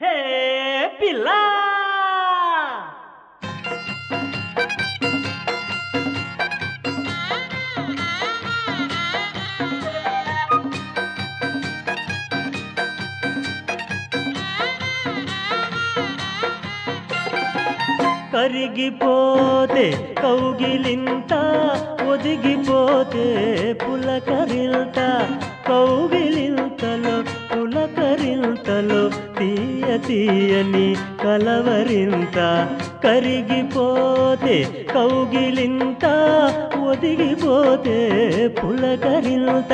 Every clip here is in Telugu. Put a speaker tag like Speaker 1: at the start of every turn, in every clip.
Speaker 1: హే పిల్లా కరిగిపోతే కౌగిలింత ఒదిగిపోతే పులకరింత కౌగిలింతలో పులకరింతలో తీయ తీయని కలవరింత కరిగిపోతే కౌగిలింత ఒదిగిపోతే పులకరింత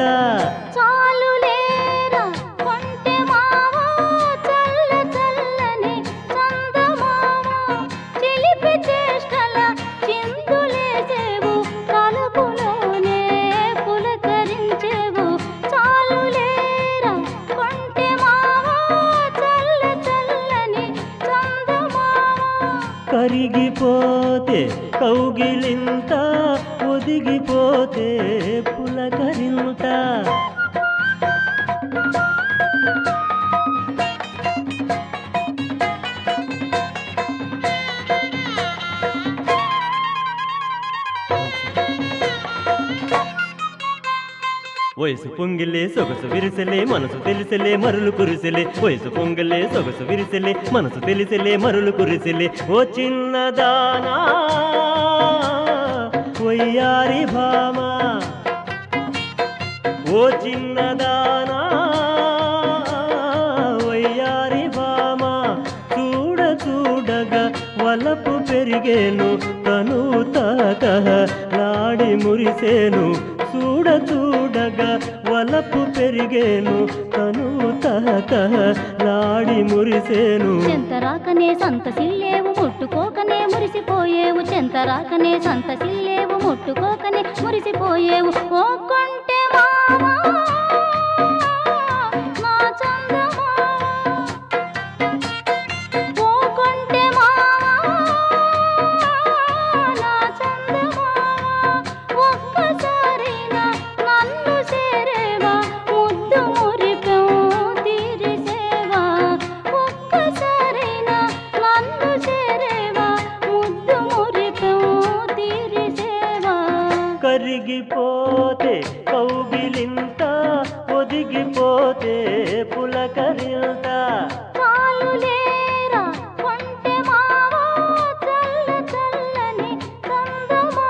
Speaker 1: కరిగిపోతే కౌగిలింత ఒదిగిపోతే పులకరింత వయసు పొంగిలే సొగసు విరిసెలే మనసు తెలిసెలే మరులు కురిసెలే వయసు పొంగిలే సొగసు విరిసెలే మనసు తెలిసెలే మరులు కురిసెలే ఓ చిన్నదానా వయ్యారి భామా ఓ చిన్నదానా వయ్యారి భామా చూడ చూడగా వలపు పెరిగేను తను తాకహ లాడి మురిసేను చూడ చూడగా వలపు పెరిగేను తను తహతహ లాడి మురిసేను
Speaker 2: చెంతరాకనే సంతసిల్లేవు ముట్టుకోకనే మురిసిపోయేవు చెంతరాకనే సంతసిల్లేవు ముట్టుకోకనే మురిసిపోయేవు ఓ కొంటె మామా నా చందమా ఓ కొంటె మామా నా చందమా ఒక్కసారైనా నన్ను చేరేవా ముద్దు మురిపెం తీరిసేవా ఒక్కసారైనా నన్ను చేరేవా ముద్దు మురిపెం తీరిసేవా
Speaker 1: కరిగిపోతే కౌగిలింత ఒదిగిపోతే పులకరింత
Speaker 2: చాలు లేరా కొంటె మావా చల్ల చల్లని చందమావా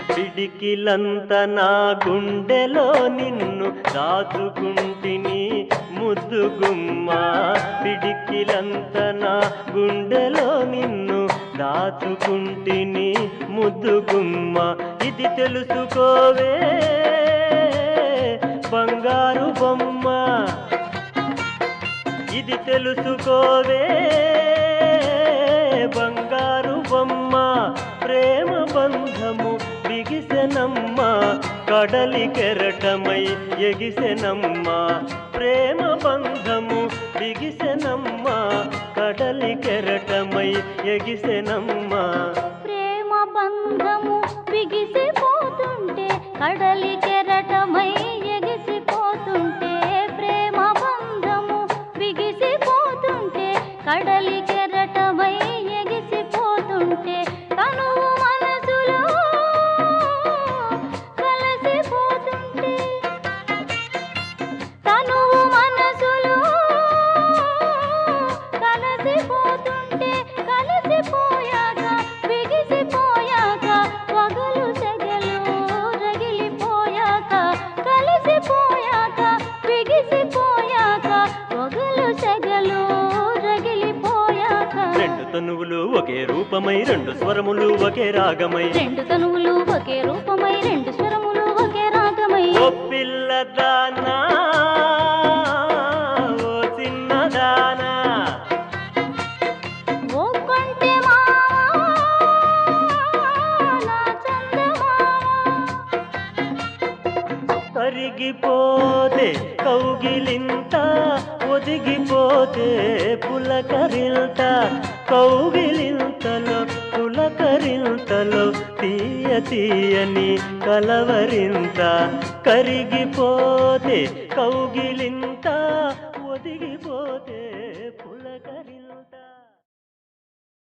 Speaker 1: పిడికిలంత నా గుండెలో నిన్ను దాచుకుంటిని ముద్దు గుమ్మ పిడికిలంత నా గుండెలో నిన్ను దాచుకుంటిని ముద్దు గుమ్మ ఇది తెలుసుకోవే బంగారు బొమ్మ ఇది తెలుసుకోవే బంగారు బొమ్మ ప్రేమ బంధము బిగిసెనమ్మ కడలి కెరటమై ఎగిసెనమ్మ ప్రేమ బంధము బిగిసెనమ్మ కడలి కెరటమై ఎగిసెనమ్మ
Speaker 2: ప్రేమ బంధము బిగిసిపోతుంటే కడలి కెరటమై ఎగిసిపోతుంటే ప్రేమ బంధము బిగిసిపోతుంటే కడలి కెరటమై ఎగిసిపోతుంటే తనువు మనసులో కలిసిపోతుంటే తనువు మనసులో కలిసిపోతుంటే కలిసిపోయాక బిగిసిపోయాక పగలు సెగలు రగిలిపోయాక కలిసిపోయాక బిగిసిపోయాక పగలు సెగలు రగిలిపోయాక
Speaker 1: రెండు తనువులు ఒకే రూపమై రెండు స్వరములు ఒకే రాగమై
Speaker 2: రెండు తనువులు ఒకే రూపమై రెండు స్వరములు ఒకే రాగమై
Speaker 1: ఓ పిల్లదానా ఓ చిన్నదానా
Speaker 2: ఓ కొంటె మావా నా చందమావా
Speaker 1: కరిగిపోతే కౌగిలింత ఒదిగిపోతే పులక పులకరింత కౌగిలింతలో పులకరింతలో తీయ తీయని కలవరింత కరిగిపోతే కౌగిలింత ఒదిగిపోతే పులకరింత